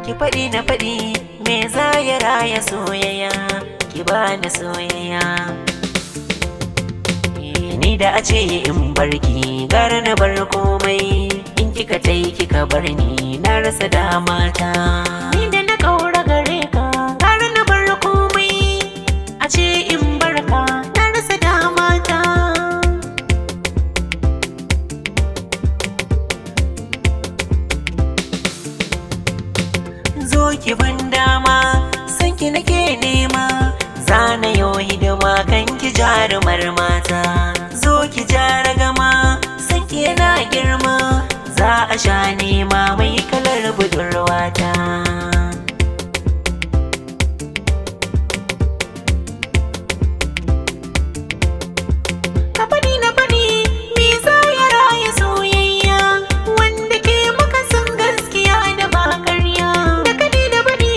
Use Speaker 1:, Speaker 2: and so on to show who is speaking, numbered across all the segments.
Speaker 1: ki faɗi na faɗi me za ya raya soyayya, ki bani soyayya. Ni da a ce in barki gara na bar komai, in kika tai kika bar ni na rasa damata. Ni da na ƙaura gare ka gara na bar komai, a ce in barka na rasa damata. Zo ki ban dama san ki nake nema, zana yo hidima kan ki jarumar mata. Zo ki jara gama san ki yana girma, za a sha nema mai kalar budurwata. Ka faɗi na faɗi me za ya raya soyayya, wanda ke maka san gaskiya da ba ƙarya. Da kaɗi da faɗi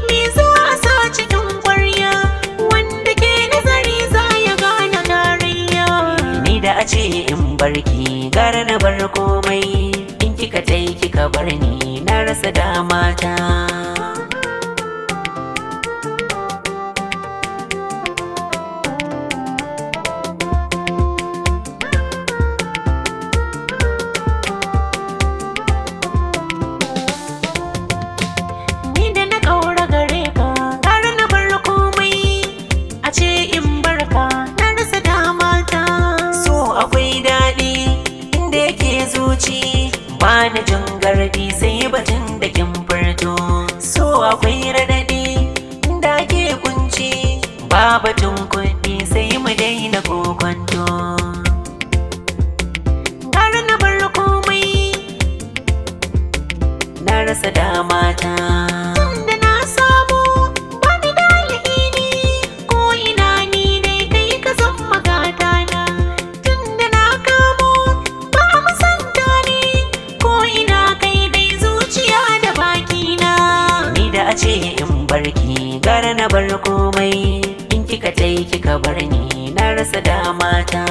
Speaker 1: me za a sa cikin ƙwarya, wanda ke nazari za ya gane tarayya. Ni da a ce in barki gara na bar komai, in kika tai kika bar ni na rasa damata. Ni da na ƙaura gare ka gara na bar komai, a ce in barka na rasa damata. So akwai daɗi inda yake zuci, ba na jin gardi sai batun da kin furto. So akwai raɗaɗi inda ake kunci, ba batun kuɗi sai mu daina kokonto. Gara na bar komai na rasa damata. Tunda na samu wani dalili ko ina ni dai kai ka san magata na. Tunda na kamo ba a musanta ni, ko ina kai dai zuciya da bakina. Ni da a ce in barki gara na bar komai, in kika tai kika bar ni na rasa damata.